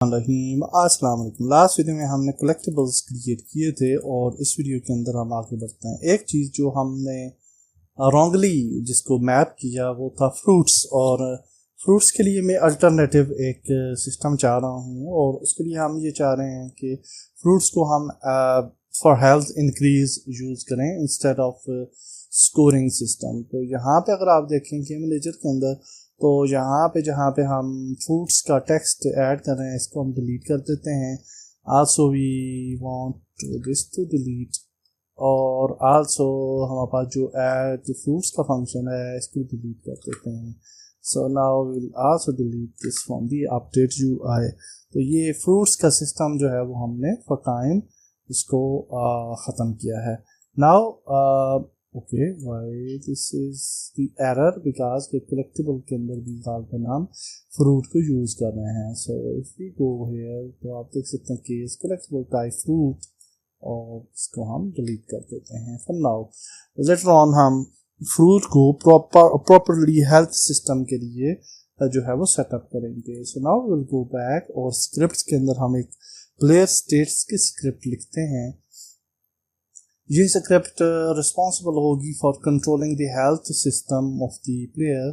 रहीम अस्सलाम वालेकुम। Last video में हमने कलेक्टिबल्स क्रिएट किए थे और इस वीडियो के अंदर हम आगे बढ़ते हैं। एक चीज़ जो हमने रॉन्गली जिसको मैप किया वो था फ्रूट्स, और फ्रूट्स के लिए मैं अल्टरनेटिव एक सिस्टम चाह रहा हूँ, और उसके लिए हम ये चाह रहे हैं कि फ्रूट्स को हम फॉर हेल्थ इंक्रीज यूज़ करें इंस्टेड ऑफ स्कोरिंग सिस्टम। तो यहाँ पे अगर आप देखेंगे मैनेजर के अंदर, तो यहाँ पे जहाँ पे हम फ्रूट्स का टेक्स्ट ऐड कर रहे हैं इसको हम डिलीट कर देते हैं। Also we want this to delete, और आल्सो हमारे पास जो ऐड फ्रूट्स का फंक्शन है इसको डिलीट कर देते हैं। So now will also delete this from the update UI. तो ये फ्रूट्स का सिस्टम जो है वो हमने फॉर टाइम इसको ख़त्म किया है। Now okay, why this is the error, because के कलेक्टिबल के अंदर भी गालबन हम फ्रूट को यूज़ कर रहे हैं। So if we go here तो आप देख सकते हैं कि इस कलेक्टिबल टाइप फ्रूट, और इसको हम डिलीट कर देते हैं फॉर नाउ। लेटर ऑन हम फ्रूट को प्रॉपरली हेल्थ सिस्टम के लिए जो है वो सेटअप करेंगे। So now will go back, और स्क्रिप्ट के अंदर हम एक प्लेयर स्टेट्स की स्क्रिप्ट लिखते हैं। ये स्क्रिप्ट रिस्पॉन्सिबल होगी for controlling the health system of the player,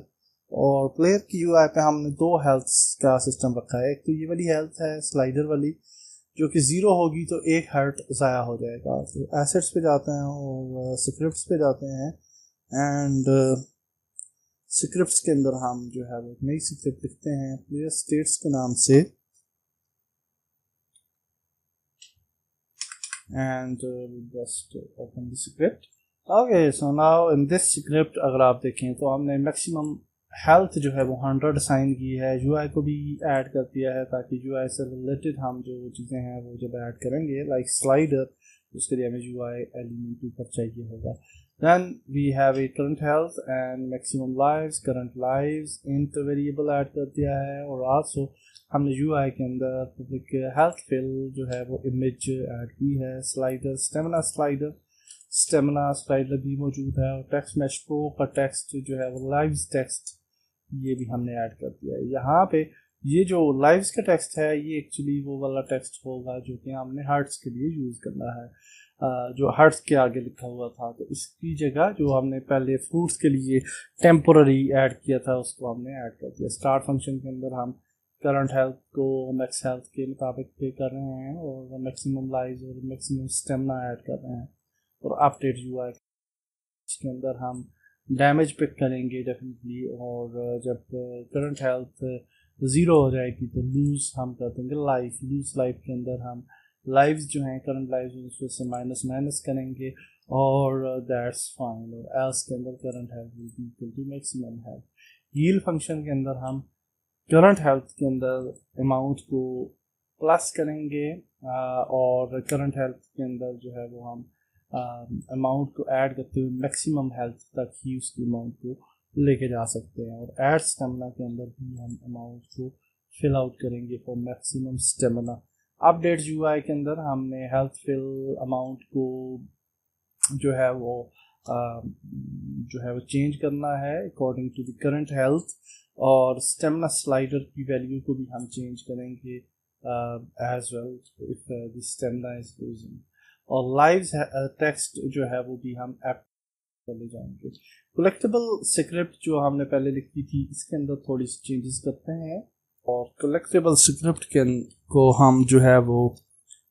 और प्लेयर की यूआई पे हमने दो हेल्थ का सिस्टम रखा है। एक तो ये वाली हेल्थ है स्लाइडर वाली, जो कि 0 होगी तो 1 हर्ट ज़ाया हो जाएगा। तो एसेट्स पे जाते हैं और स्क्रिप्ट्स पे जाते हैं, एंड स्क्रिप्ट्स के अंदर हम जो है वो एक नई स्क्रिप्ट लिखते हैं प्लेयर स्टेट्स के नाम से, and just open the script. Okay, so now in this script अगर आप देखें तो हमने मैक्सिमम हेल्थ जो है वो 100 असाइन की है। यूआई को भी ऐड कर दिया है ताकि यूआई से रिलेटेड हम जो चीज़ें हैं वो जब ऐड करेंगे लाइक स्लाइडर, उसके लिए हमें यूआई एलिमेंट ऊपर चाहिए होगा। Then we have a current health and maximum lives, current lives int variable add कर दिया है, और आल्सो हमने यूआई के अंदर पब्लिक हेल्थ फिल जो है वो इमेज ऐड की है। स्लाइडर स्टेमिना स्लाइडर भी मौजूद है, और टेक्स्ट मैच प्रो का टेक्स्ट जो है वो लाइव्स टेक्स्ट ये भी हमने ऐड कर दिया है। यहाँ पे ये जो लाइव्स का टेक्स्ट है ये एक्चुअली वो वाला टेक्स्ट होगा जो कि हमने हार्ट्स के लिए यूज़ करना है, जो हार्ट्स के आगे लिखा हुआ था। तो इसकी जगह जो हमने पहले फ्रूट्स के लिए टेम्पोररी ऐड किया था उसको हमने ऐड कर दिया। स्टार्ट फंक्शन के अंदर हम करंट हेल्थ को मैक्स हेल्थ के मुताबिक पे कर रहे हैं, और मैक्सिमम लाइव्स और मैक्सिमम स्टेमिना ऐड कर रहे हैं, और अपडेट यूआई के अंदर हम डैमेज पिक करेंगे डेफिनेटली, और जब करंट हेल्थ 0 हो जाएगी तो लूज हम कर देंगे लाइफ। लूज लाइफ के अंदर हम लाइव्स जो हैं करंट लाइव्स उसमें से माइनस करेंगे, और दैट्स फाइन। और एल्स के अंदर current health will be equal to maximum health. Heal function के अंदर हम करंट हेल्थ के अंदर अमाउंट को प्लस करेंगे, और करंट हेल्थ के अंदर जो है वो हम अमाउंट को ऐड करते हुए मैक्सिमम हेल्थ तक ही उसकी अमाउंट को लेके जा सकते हैं। और ऐड स्टेमिना के अंदर भी हम अमाउंट को फिल आउट करेंगे for maximum stamina. Update UI के अंदर हमने हेल्थ फिल अमाउंट को जो है वो चेंज करना है according to the current health, और स्टेमिना स्लाइडर की वैल्यू को भी हम चेंज करेंगे as well if the stamina is losing. और लाइव्स टेक्स्ट जो है वो भी हम ऐप कर ले जाएंगे। कलेक्टिबल स्क्रिप्ट जो हमने पहले लिखी थी इसके अंदर थोड़ी सी चेंजेस करते हैं, और कलेक्टिबल स्क्रिप्ट को हम जो है वो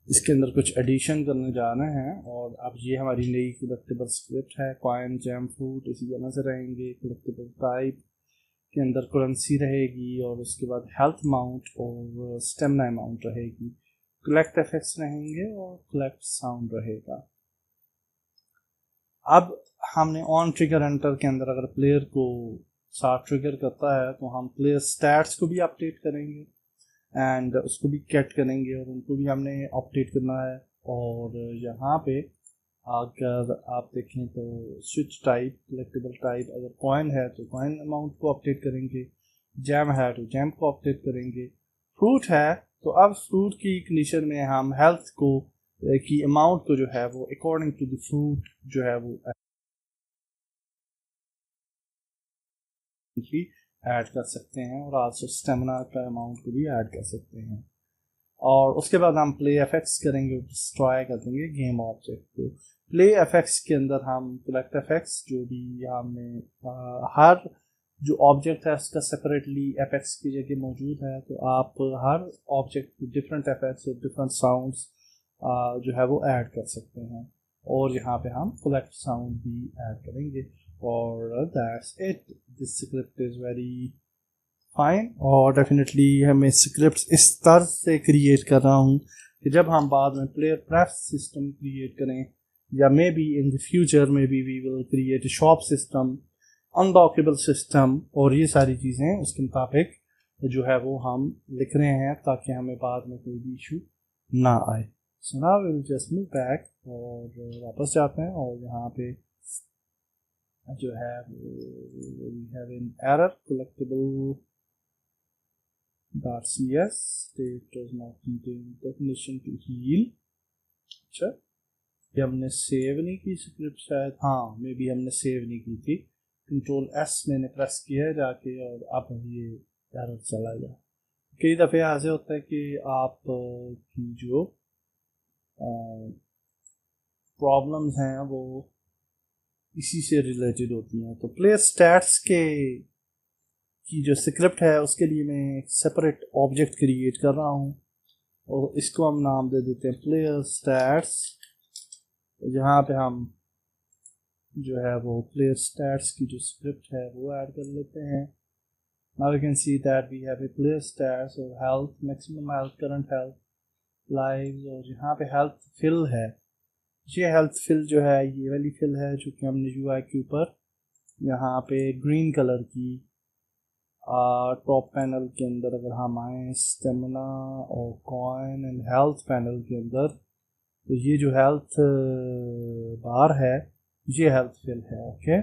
इसके अंदर कुछ एडिशन करने जा रहे हैं। और अब ये हमारी नई कलेक्टिबल स्क्रिप्ट है। कॉइन जैम फ्रूट इसी तरह से रहेंगे। कलेक्टिबल टाइप के अंदर करेंसी रहेगी, और उसके बाद हेल्थ अमाउंट और स्टेमिना अमाउंट रहेगी। कलेक्ट इफेक्ट्स रहेंगे और कलेक्ट साउंड रहेगा। अब हमने ऑन ट्रिगर एंटर के अंदर अगर प्लेयर को साथ ट्रिगर करता है तो हम प्लेयर स्टैट्स को भी अपडेट करेंगे, एंड उसको भी कैट करेंगे, और उनको भी हमने अपडेट करना है। और यहाँ पे अगर आप देखें तो स्विच टाइप कलेक्टिबल टाइप, अगर कॉइन है तो कॉइन अमाउंट को अपडेट करेंगे, जैम है तो जैम को अपडेट करेंगे, फ्रूट है तो अब फ्रूट की कंडीशन में हम हेल्थ को की अमाउंट को जो है वो अकॉर्डिंग टू द फ्रूट जो है वो ऐड कर सकते हैं, और आल्सो स्टेमिना का अमाउंट को भी ऐड कर सकते हैं। और उसके बाद हम प्ले एफेक्ट्स करेंगे, डिस्ट्रॉय कर देंगे गेम ऑब्जेक्ट को। प्ले एफेक्ट्स के अंदर हम कलेक्ट एफेक्ट्स जो भी हमने हर जो ऑब्जेक्ट है उसका सेपरेटली एफेक्ट्स की जगह मौजूद है, तो आप हर ऑब्जेक्ट को डिफरेंट एफेक्ट्स और डिफरेंट साउंड्स जो है वो ऐड कर सकते हैं, और यहाँ पे हम कलेक्ट साउंड भी ऐड करेंगे। और that's it, this script is very fine. और डेफिनेटली हमें स्क्रिप्ट इस तरह से क्रिएट कर रहा हूँ कि जब हम बाद में प्लेयर प्रेफ सिस्टम क्रिएट करें, या maybe in the future maybe we will create shop system, unlockable system, और ये सारी चीज़ें उसके मुताबिक जो है वो हम लिख रहे हैं ताकि हमें बाद में कोई भी इशू ना आए। So now we will just move back, और वापस जाते हैं, और यहाँ पे जो है we have an error collectible .cs state does not contain definition to heal। अच्छा, ये हमने सेव नहीं की स्क्रिप्ट शायद, हाँ मे बी हमने सेव नहीं की थी। कंट्रोल एस मैंने प्रेस किया है जाके, और अब ये एरर चला गया। कई दफ़े ऐसे होता है कि आप की जो प्रॉब्लम्स हैं वो इसी से रिलेटेड होती हैं। तो प्लेयर स्टैट्स के की जो स्क्रिप्ट है उसके लिए मैं एक सेपरेट ऑब्जेक्ट क्रिएट कर रहा हूँ, और इसको हम नाम दे देते हैं प्लेयर स्टैट्स। जहाँ पे हम जो है वो प्लेयर स्टैट्स की जो स्क्रिप्ट है वो ऐड कर लेते हैं। Now you can see that we have a player stats और health, maximum health, current health, lives, और यहाँ पे हेल्थ फिल है। ये हेल्थ फिल जो है ये वाली फिल है जो कि हमने यूआई के ऊपर यहाँ पे ग्रीन कलर की टॉप पैनल के अंदर अगर हम आए स्टेमिना और कॉइन एंड हेल्थ पैनल के अंदर, तो ये जो हेल्थ बार है ये हेल्थ फिल है। ओके,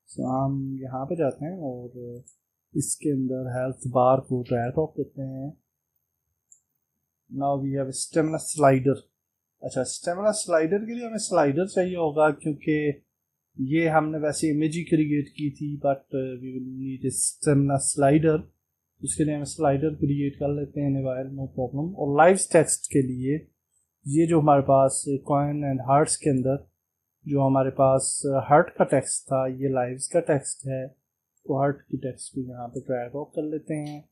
सो हम यहाँ पे जाते हैं और इसके अंदर हेल्थ बार को ड्रैग ऑफ करते हैं। Now we have stamina slider. अच्छा, स्टेमिना स्लाइडर के लिए हमें स्लाइडर चाहिए होगा, क्योंकि ये हमने वैसे इमेज ही क्रिएट की थी, but we will need stamina slider. इसके लिए हम स्लाइडर क्रिएट कर लेते हैं, वाइल नो प्रॉब्लम। और लाइव टेक्स्ट के लिए ये जो हमारे पास कॉइन एंड हार्ट्स के अंदर जो हमारे पास हार्ट का टेक्स्ट था, ये लाइव्स का टेक्स्ट है, तो हार्ट की टेक्स्ट को यहाँ पे ड्रैग ऑफ कर लेते हैं।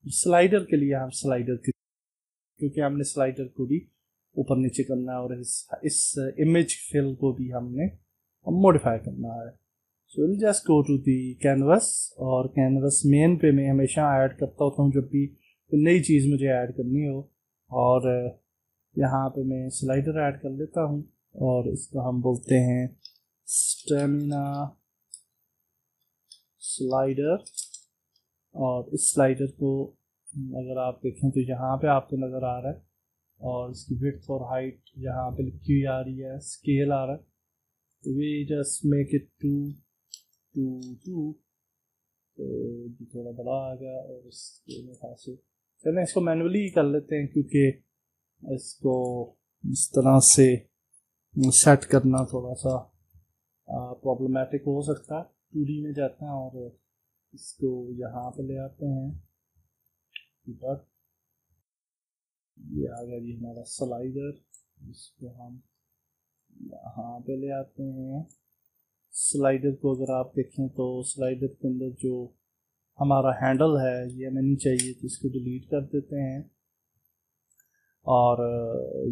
स्लाइडर के लिए हम स्लाइडर क्योंकि हमने स्लाइडर को भी ऊपर नीचे करना है, और इस इमेज फिल को भी हमने मॉडिफाई करना है। So will just go to the canvas, और कैनवस मेन पे मैं हमेशा ऐड करता होता हूँ जब भी कोई नई चीज़ मुझे ऐड करनी हो, और यहाँ पे मैं स्लाइडर ऐड कर लेता हूँ, और इसको हम बोलते हैं स्टेमिना स्लाइडर। और इस स्लाइडर को अगर आप देखें तो यहाँ पे आपको नज़र आ रहा है, और इसकी विड्थ और हाइट यहाँ पे लिखी हुई आ रही है, स्केल आ रहा है। We just make it 2 to 2, तो थोड़ा बड़ा आ गया, और इसके में से चलें इसको मैनुअली ही कर लेते हैं, क्योंकि इसको इस तरह से सेट करना थोड़ा सा प्रॉब्लमेटिक हो सकता है। 2D में जाते हैं और इसको यहाँ पे ले आते हैं ऊपर। ये आ गया जी हमारा स्लाइडर, इसको हम यहाँ पे ले आते हैं। स्लाइडर को अगर आप देखें तो स्लाइडर के अंदर जो हमारा हैंडल है ये हमें नहीं चाहिए, तो इसको डिलीट कर देते हैं। और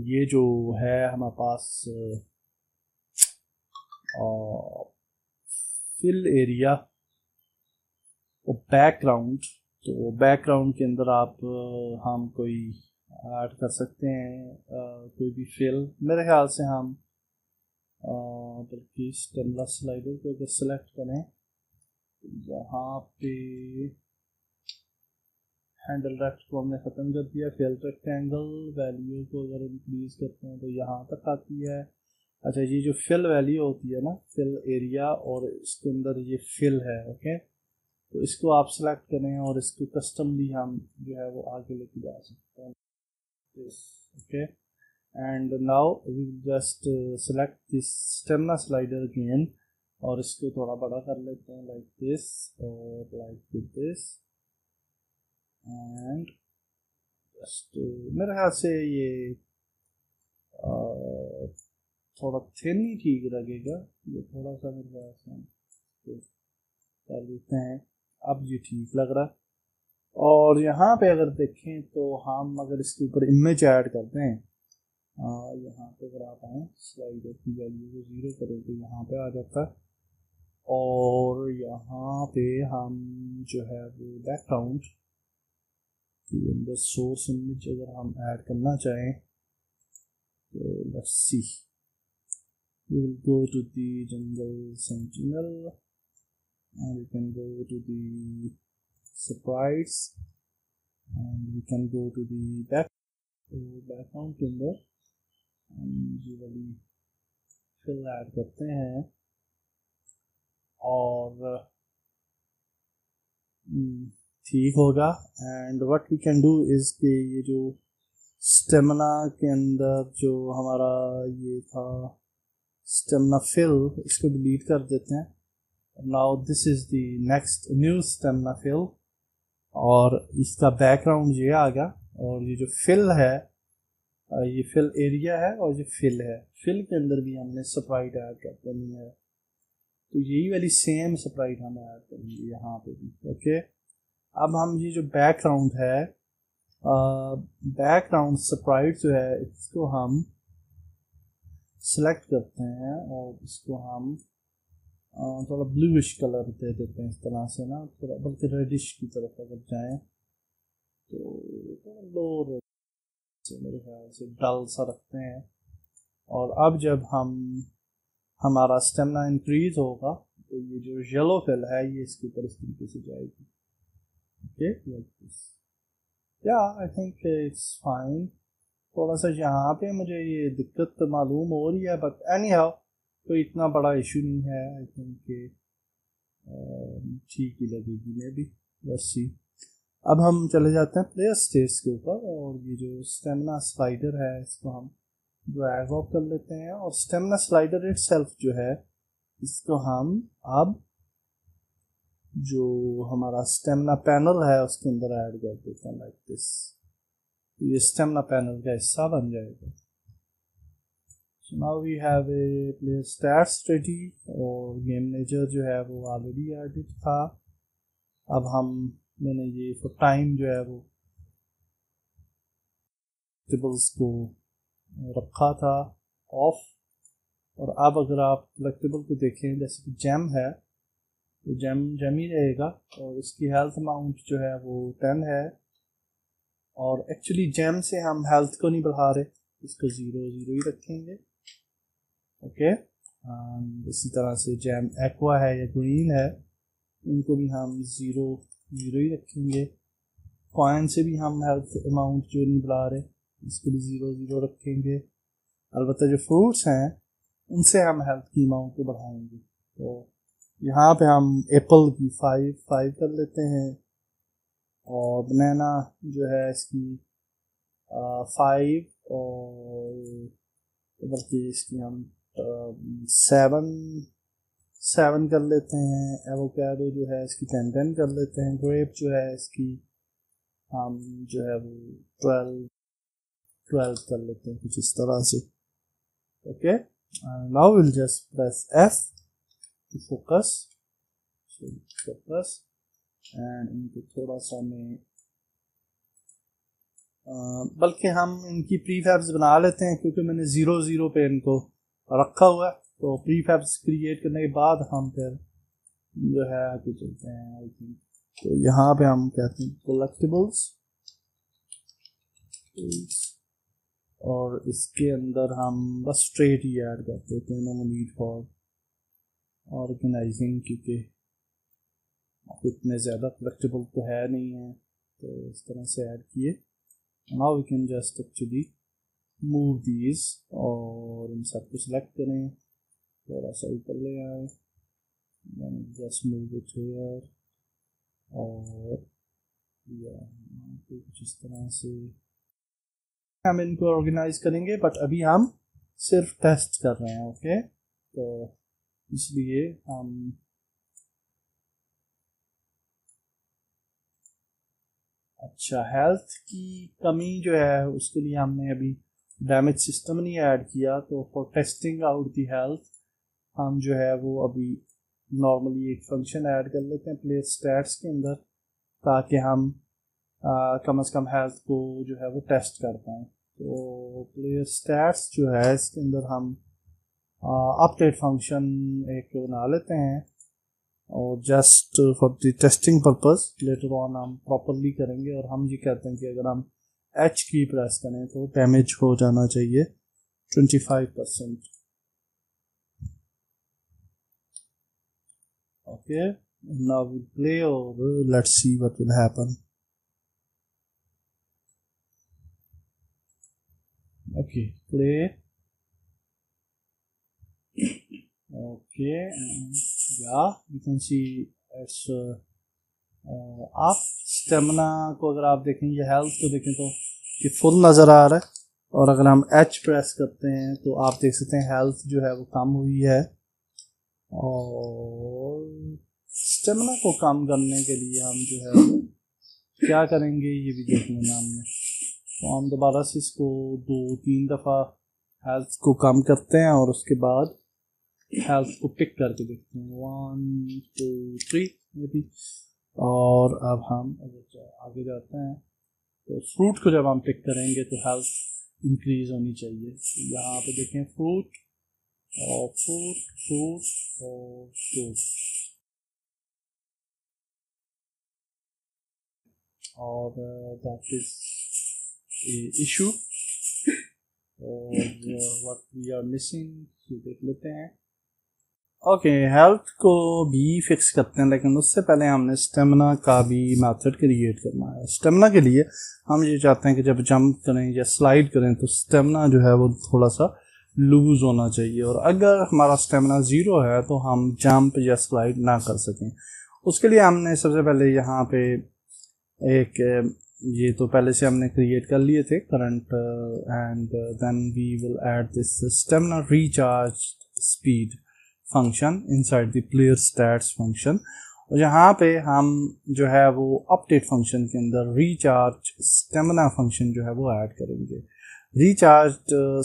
ये जो है हमारे पास फिल एरिया और बैकग्राउंड, तो बैकग्राउंड के अंदर आप हम कोई ऐड कर सकते हैं कोई भी फिल। मेरे ख्याल से हम बल्कि स्टेमिना स्लाइडर को अगर सेलेक्ट करें, यहाँ पे हैंडल रेक्ट को हमने ख़त्म कर दिया। फिल रेक्टेंगल वैल्यू को अगर इंक्रीज करते हैं तो यहाँ तक आती है। अच्छा, ये जो फिल वैल्यू होती है ना, फिल एरिया, और इसके अंदर ये फिल है। ओके, तो इसको आप सेलेक्ट करें और इसको कस्टमली हम जो है वो आगे लेके जा सकते हैं। Okay, and now we will just select this stemna slider again, और इसको थोड़ा बड़ा कर लेते हैं like this और like this, and मेरे ख्याल से ये थोड़ा थिन ही ठीक लगेगा, ये थोड़ा सा मेरे ख्याल से हम कर देते हैं। अब ये ठीक लग रहा है। और यहाँ पे अगर देखें तो हम अगर इसके ऊपर इमेज ऐड करते हैं, यहाँ पे अगर आप आए स्लाइडर की वैल्यू को 0 करें तो यहाँ पे आ जाता है। और यहाँ पे हम जो है वो बैकग्राउंड के अंदर सोर्स इमेज अगर हम ऐड करना चाहें तो let's see, we will go to the jungle sentinel and we can go to the sprites and we can go to the background के अंदर हम ये वाली फिल ऐड करते हैं और ठीक होगा। And what we can do is कि ये जो स्टेमिना के अंदर जो हमारा ये था स्टेमिना फिल, इसको डिलीट कर देते हैं। Now this is the next new stamina fill और इसका बैकग्राउंड ये आ गया। और ये जो फिल है ये फिल एरिया है और ये फिल है, फिल के अंदर भी हमने स्प्राइट ऐड कर देनी है, तो यही वाली सेम स्प्राइट हम ऐड करेंगे यहाँ पे भी। ओके, अब हम ये जो बैकग्राउंड है बैकग्राउंड स्प्राइट जो है इसको हम सिलेक्ट करते हैं और इसको हम थोड़ा ब्लूइश कलर दे देते हैं इस तरह से ना, थोड़ा बल्कि रेडिश की तरफ अगर जाएं तो लो से मेरे ख्याल से डल सा रखते हैं। और अब जब हमारा स्टेमिना इंक्रीज होगा तो ये जो येलो फिल है ये इसके ऊपर इस तरीके से जाएगी। Okay, like this. या आई थिंक इट्स फाइन। थोड़ा सा यहाँ पे मुझे ये दिक्कत मालूम हो रही है, बट एनी हाउ तो इतना बड़ा इशू नहीं है। आई थिंक ठीक ही लगेगी मे बी, लेट्स सी। अब हम चले जाते हैं प्लेयर स्टेज के ऊपर और ये जो स्टेमिना स्लाइडर है इसको हम ड्रैग ऑफ कर लेते हैं और स्टेमिना स्लाइडर इटसेल्फ जो है इसको हम अब जो हमारा स्टेमिना पैनल है उसके अंदर ऐड कर देते हैं लाइक दिस। ये स्टेमिना पैनल का हिस्सा बन जाएगा। So now we have a player stats ready और गेम मैनेजर जो है वो ऑलरेडी एडिट था। अब मैंने ये फॉर टाइम जो है वो कलेक्टिबल्स को रखा था ऑफ। और अब अगर आप कलेक्टिबल को देखें जैसे कि जेम है तो जेम ही रहेगा और इसकी हेल्थ अमाउंट जो है वो 10 है। और एक्चुअली जेम से हम हेल्थ को नहीं बढ़ा रहे, इसको 0 ही रखेंगे। ओके, इसी तरह से जेम एक्वा है या ग्रीन है इनको भी हम 0 ही रखेंगे। कॉइन से भी हम हेल्थ अमाउंट जो नहीं बढ़ा रहे इसको भी 0 रखेंगे। अलबत्ता जो फ्रूट्स हैं उनसे हम हेल्थ की अमाउंट को बढ़ाएंगे। तो यहाँ पे हम एप्पल की 5 कर लेते हैं और बनाना जो है इसकी 5 और बल्कि इसकी हम 7 कर लेते हैं। एवोकाडो जो है इसकी 10 कर लेते हैं। ग्रेप जो है इसकी हम जो है वो 12 कर लेते हैं कुछ इस तरह से। Okay, now will just press F to focus and इनको थोड़ा सा मैं बल्कि हम इनकी प्रीफैब्स बना लेते हैं क्योंकि मैंने 0 पे इनको रखा हुआ है। तो प्रीफैब्स क्रिएट करने के बाद हम फिर जो है आगे चलते हैं। आई थिंक तो यहाँ पे हम कहते हैं कलेक्टिबल्स और इसके अंदर हम बस स्ट्रेट ही ऐड कर देते हैं, नो नीड फॉर ऑर्गेनाइजिंग क्योंकि इतने ज़्यादा कलेक्टिबल तो है नहीं है। तो इस तरह से ऐड किए। Now we can just actually move these और इन सब को select करें, थोड़ा सा ऊपर ले आए, then just move it here और कुछ इस तरह से हम इनको ऑर्गेनाइज करेंगे। बट अभी हम सिर्फ टेस्ट कर रहे हैं। ओके, तो इसलिए हम अच्छा, हेल्थ की कमी जो है उसके लिए हमने अभी डैमेज सिस्टम नहीं ऐड किया, तो for testing out the health हम जो है वो अभी नॉर्मली एक फंक्शन ऐड कर लेते हैं प्लेयर स्टैट्स के अंदर, ताकि हम कम से कम हेल्थ को जो है वो टेस्ट कर पाएँ। तो प्लेयर स्टैट्स जो है इसके अंदर हम अपडेट फंक्शन एक बना लेते हैं, और just for the testing purpose later on हम प्रॉपरली करेंगे। और हम ये कहते हैं कि अगर हम एच की प्रेस करें तो डैमेज हो जाना चाहिए 25%। ओके, नाउ वी प्ले और let's see what will happen. Okay, play. Okay, and yeah, you can see it's आप स्टेमिना को अगर आप देखें, ये हेल्थ को देखें तो ये फुल नज़र आ रहा है, और अगर हम एच प्रेस करते हैं तो आप देख सकते हैं हेल्थ जो है वो कम हुई है। और स्टेमिना को कम करने के लिए हम जो है वो क्या करेंगे ये भी देख लेना हमने। तो हम दोबारा से इसको 2-3 दफ़ा हेल्थ को कम करते हैं और उसके बाद हेल्थ को पिक करके देखते हैं 1 2 3 मे बी। और अब हम अगर आगे जाते हैं तो फ्रूट को जब हम पिक करेंगे तो हेल्थ इंक्रीज होनी चाहिए। तो यहाँ पे देखें फ्रूट और फ्रूट फ्रूट और फ्रूट, और दैट इज इशू। और व्हाट वी आर मिसिंग देख लेते हैं। ओके, हेल्थ को भी फिक्स करते हैं, लेकिन उससे पहले हमने स्टेमिना का भी मेथड क्रिएट करना है। स्टेमिना के लिए हम ये चाहते हैं कि जब जंप करें या स्लाइड करें तो स्टेमिना जो है वो थोड़ा सा लूज होना चाहिए, और अगर हमारा स्टेमिना 0 है तो हम जंप या स्लाइड ना कर सकें। उसके लिए हमने सबसे पहले यहाँ पे एक ये तो पहले से हमने क्रिएट कर लिए थे current, and then we will add this stamina recharge speed function inside the player stats function. और यहाँ पे हम जो है वो अपडेट फंक्शन के अंदर रिचार्ज स्टेमिना फंक्शन जो है वो ऐड करेंगे। रिचार्ज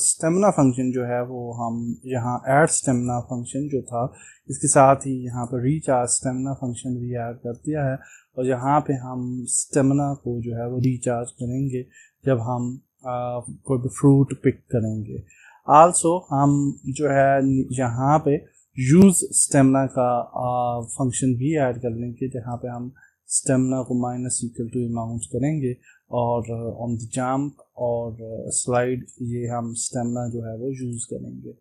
स्टेमिना फंक्शन जो है वो हम यहाँ ऐड स्टेमिना फंक्शन जो था इसके साथ ही यहाँ पर रिचार्ज स्टेमिना फंक्शन भी ऐड कर दिया है, और यहाँ पे हम स्टेमिना को जो है वो रिचार्ज करेंगे जब हम कोई भी फ्रूट पिक करेंगे। आल्सो हम जो है यहाँ पे यूज़ स्टेमिना का फंक्शन भी ऐड कर लेंगे, जहाँ पे हम स्टेमिना को माइनस इक्वल टू अमाउंट करेंगे, और ऑन द जंप और स्लाइड ये हम स्टेमिना जो है वो यूज़ करेंगे।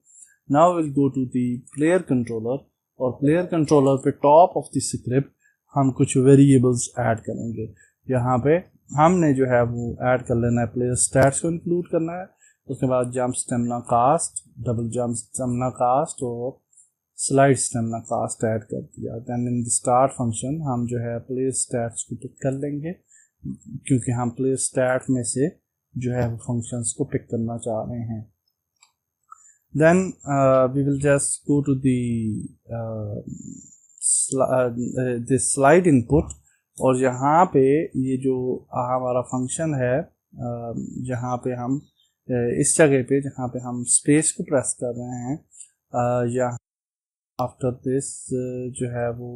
Now will go to the player controller, और प्लेयर कंट्रोलर पे टॉप ऑफ द स्क्रिप्ट हम कुछ वेरिएबल्स ऐड करेंगे। यहाँ पे हमने जो है वो ऐड कर लेना है, प्लेयर स्टैट्स को इंक्लूड करना है, उसके बाद jump stamina cost, double jump stamina cost और स्लाइड स्टेमिना कास्ट ऐड कर दिया। Then in the start function हम जो है प्लेयर स्टैट्स को पिक कर लेंगे, क्योंकि हम प्लेयर स्टैट में से जो है वो फंक्शंस को पिक करना चाह रहे हैं। Then we will just go to the slide input, और यहाँ पे ये जो हमारा फंक्शन है जहाँ पे हम इस जगह पे जहाँ पे हम स्पेस को प्रेस कर रहे हैं, या आफ्टर दिस जो है वो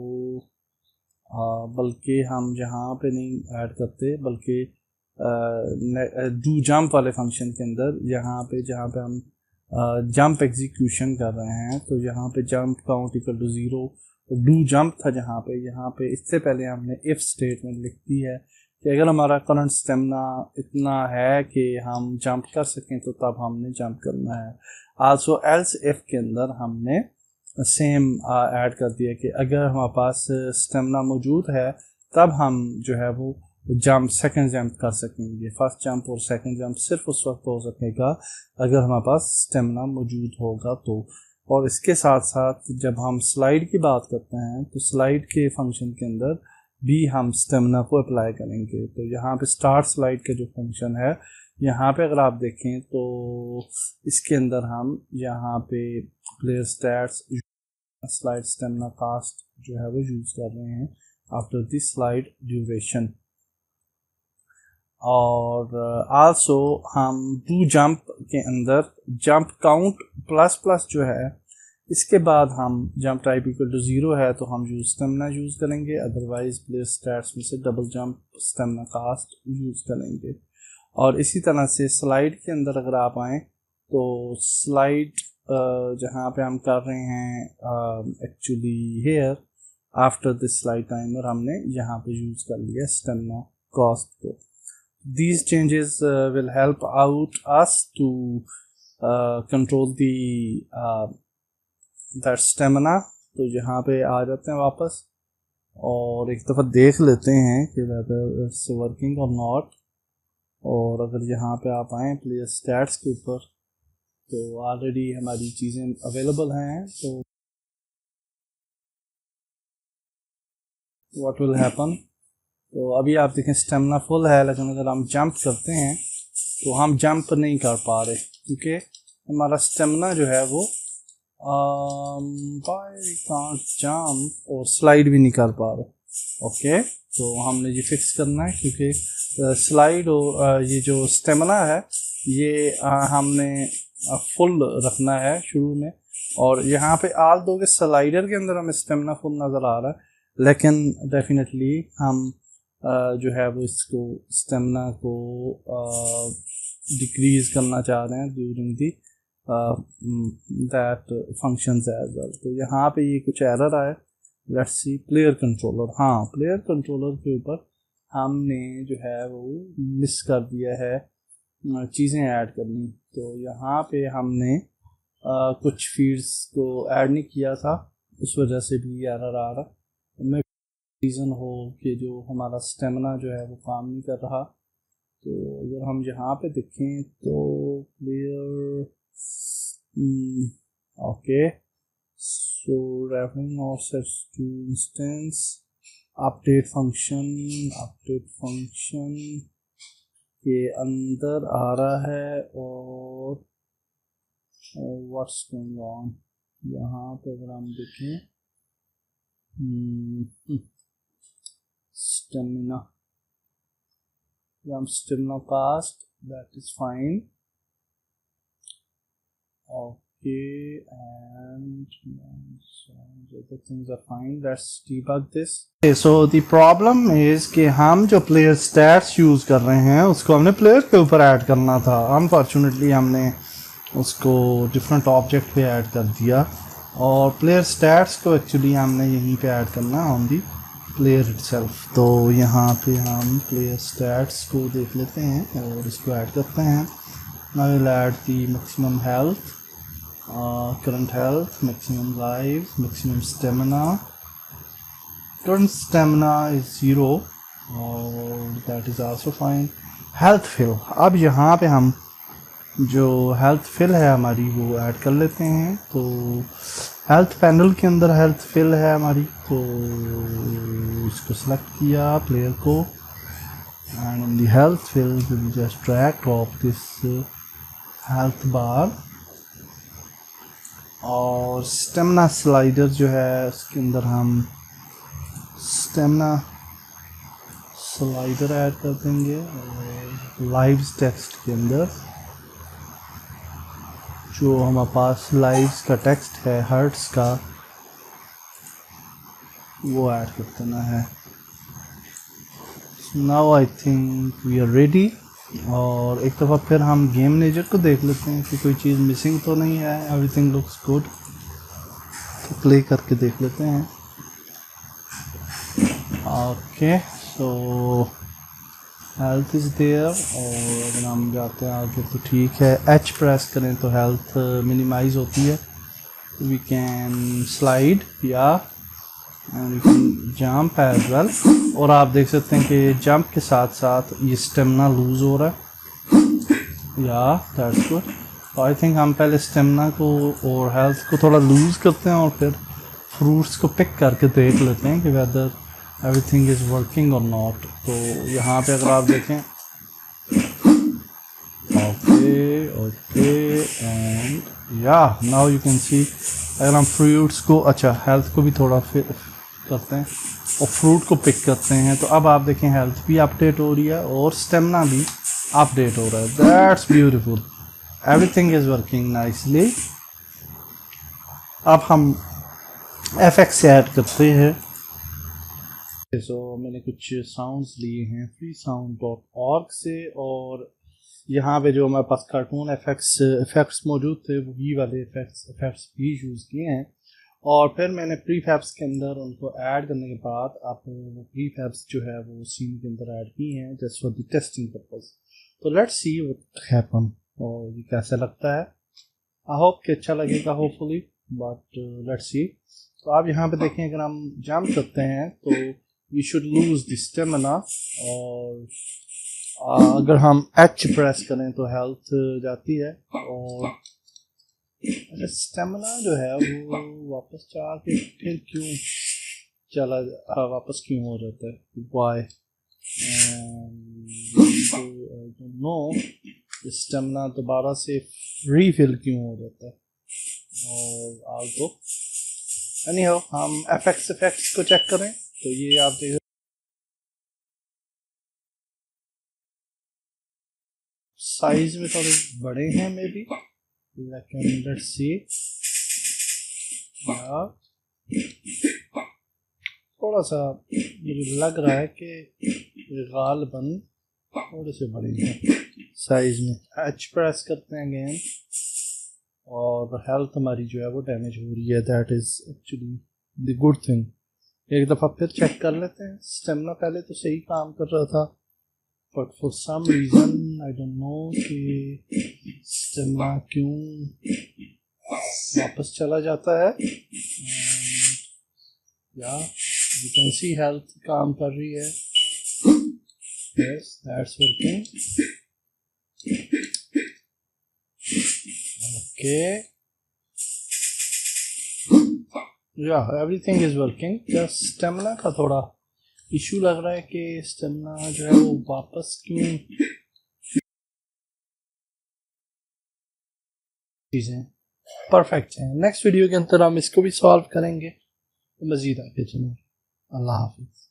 बल्कि हम यहाँ पे नहीं ऐड करते, बल्कि डू जंप वाले फंक्शन के अंदर यहाँ पे जहाँ पे हम जंप एग्जीक्यूशन कर रहे हैं, तो यहाँ पे jump count equal to 0, do jump था जहाँ पे, यहाँ पे इससे पहले हमने इफ स्टेटमेंट लिख दी है कि अगर हमारा करंट स्टेमिना इतना है कि हम जंप कर सकें तो तब हमने जंप करना है। आल्सो एल्स इफ के अंदर हमने सेम ऐड कर दिया कि अगर हमारे पास स्टेमिना मौजूद है तब हम जो है वो जंप सेकंड जंप कर सकेंगे। फर्स्ट जंप और सेकंड जंप सिर्फ उस वक्त हो सकेगा अगर हमारे पास स्टेमिना मौजूद होगा तो। और इसके साथ साथ जब हम स्लाइड की बात करते हैं तो स्लाइड के फंक्शन के अंदर भी हम स्टेमिना को अप्लाई करेंगे। तो यहाँ पे स्टार्ट स्लाइड का जो फंक्शन है, यहाँ पे अगर आप देखें तो इसके अंदर हम यहाँ पे player stats slide stamina cost जो है वो यूज़ कर रहे हैं आफ्टर द स्लाइड ड्यूरेशन। और आल्सो हम डू जंप के अंदर जंप काउंट प्लस प्लस जो है, इसके बाद हम जंप टाइप इक्वल टू 0 है तो हम यूज स्टेमिना यूज़ करेंगे, अदरवाइज प्लेयर स्टैट्स में से double jump stamina cost use करेंगे। और इसी तरह से स्लाइड के अंदर अगर आप आएँ तो स्लाइड जहाँ पे हम कर रहे हैं actually here after this slide timer हमने यहाँ पे यूज़ कर लिया स्टेमिना कॉस्ट को। These changes will help out us to control the that stamina। तो यहाँ पे आ जाते हैं वापस और एक दफ़ा देख लेते हैं कि whether it's working or not। और अगर यहाँ पे आप आएँ प्लेयर स्टैट्स के ऊपर तो ऑलरेडी हमारी चीज़ें अवेलेबल हैं। तो what will happen, तो अभी आप देखें स्टेमिना फुल है, लेकिन अगर हम जंप करते हैं तो हम जंप नहीं कर पा रहे क्योंकि हमारा स्टेमिना जो है वो जंप और स्लाइड भी नहीं कर पा रहे। ओके, तो हमने ये फिक्स करना है क्योंकि स्लाइड और ये जो स्टेमिना है ये हमने फुल रखना है शुरू में। और यहाँ पे आल दो के स्लाइडर के अंदर हमें स्टेमिना फुल नज़र आ रहा है, लेकिन डेफिनेटली हम जो है वो इसको स्टेमिना को डिक्रीज़ करना चाह रहे हैं during the that functions as well. तो यहाँ पे ये कुछ एरर आया। Let's see player controller. हाँ, प्लेयर कंट्रोलर के ऊपर हमने जो है वो मिस कर दिया है चीज़ें ऐड करनी। तो यहाँ पे हमने कुछ फील्ड्स को ऐड नहीं किया था, उस वजह से भी एरर आ रहा। मैं रीज़न हो कि जो हमारा स्टेमिना जो है वो काम नहीं कर रहा। तो अगर हम यहाँ पे देखें तो प्लेयर ओके, सो रेफरिंग और sets to instance update function के अंदर आ रहा है। और व्हाट्स गोइंग ऑन यहाँ पे अगर हम देखें stamina cost, that is fine. Okay, and other things are fine. Let's debug this. Okay, so the problem is कि हम जो player stats use कर रहे हैं उसको हमने player के ऊपर ऐड करना था। Unfortunately हमने उसको different object पे ऐड कर दिया और player stats को actually हमने यहीं पे ऐड करना on the प्लेयर इटसेल्फ। तो यहाँ पे हम प्लेयर स्टैट्स को देख लेते हैं और इसको ऐड करते हैं। Now will add the maximum health, current health, maximum life, maximum stamina. Current stamina is 0 और that is also fine. Health fill, अब यहाँ पे हम जो हेल्थ फिल है हमारी वो ऐड कर लेते हैं। तो हेल्थ पैनल के अंदर हेल्थ फिल है हमारी, तो इसको सेलेक्ट किया प्लेयर को and in the health fill we just drag drop this health bar. और स्टेमिना स्लाइडर जो है उसके अंदर हम स्टेमिना स्लाइडर ऐड कर देंगे और लाइव्स टेक्स्ट के अंदर जो हमारे पास लाइव्स का टेक्स्ट है हर्ट्स का वो ऐड कर देना है। Now I think we are ready. और एक दफ़ा फिर हम गेम मैनेजर को देख लेते हैं कि कोई चीज़ मिसिंग तो नहीं है, एवरीथिंग लुक्स गुड। तो प्ले करके देख लेते हैं। Okay, so health is there. और अगर हम जाते हैं आगे तो ठीक है, एच प्रेस करें तो हेल्थ मिनिमाइज होती है। वी कैन स्लाइड या and we can jump as well. और आप देख सकते हैं कि जंप के साथ साथ ये स्टेमिना लूज़ हो रहा है। या दैट्स गुड। तो आई थिंक हम पहले स्टेमिना को और हेल्थ को थोड़ा लूज़ करते हैं और फिर फ्रूट्स को पिक करके देख लेते हैं कि वेदर एवरीथिंग इज़ वर्किंग और नॉट। तो यहाँ पे अगर आप देखें ओके एंड या नाउ यू कैन सी, अगर हम फ्रूट्स को अच्छा हेल्थ को भी थोड़ा फिर करते हैं और फ्रूट को पिक करते हैं, तो अब आप देखें हेल्थ भी अपडेट हो रही है और स्टेमिना भी अपडेट हो रहा है। That's beautiful, everything is working nicely. अब हम एफएक्स से ऐड करते हैं। सो मैंने कुछ साउंड्स लिए हैं freesound.org से, और यहाँ पे जो हमारे पास कार्टून इफेक्ट्स मौजूद थे वही वाले इफेक्ट्स भी यूज़ किए हैं, और फिर मैंने प्रीफैब्स के अंदर उनको ऐड करने के बाद आप वो प्रीफैब्स जो है वो सीन के अंदर ऐड किए हैं just for the testing purpose. तो लेट्स सी व्हाट हैपन, और ये कैसा लगता है। आई होप कि अच्छा लगेगा होपफुली, बट लेट्स सी। तो आप यहाँ पे देखें, अगर हम जंप करते हैं तो we should lose the stamina, और अगर हम एच प्रेस करें तो हेल्थ जाती है, और स्टेमिना जो है वो वापस जाके फिर क्यों वापस क्यों हो जाता है, वाई नो, स्टेमिना दोबारा से रीफिल क्यों हो जाता है। और आज तो एनी हाउ हम इफेक्ट्स को चेक करें, तो ये आप देख साइज में थोड़े बड़े हैं मे बी, लेकिन लेट्स सी। थोड़ा सा मुझे लग रहा है कि गालबन थोड़े से बड़े हैं साइज में। एच प्रेस करते हैं अगेन, और हेल्थ हमारी जो है वो डैमेज हो रही है। That is actually the good thing. एक दफ़ा फिर चेक कर लेते हैं। स्टेमिना पहले तो सही काम कर रहा था, but for some reason I don't know कि स्टेमिना क्यों वापस चला जाता है। या यू कैन सी हेल्थ काम कर रही है। Yes, that's working. Okay. Yeah, everything is working. Just stamina का थोड़ा इशू लग रहा है कि स्टेमिना जो है वो वापस क्यों चीज़ें परफेक्ट हैं। नेक्स्ट वीडियो के अंदर हम इसको भी सॉल्व करेंगे। मज़ीद आगे चलें। अल्लाह हाफिज़।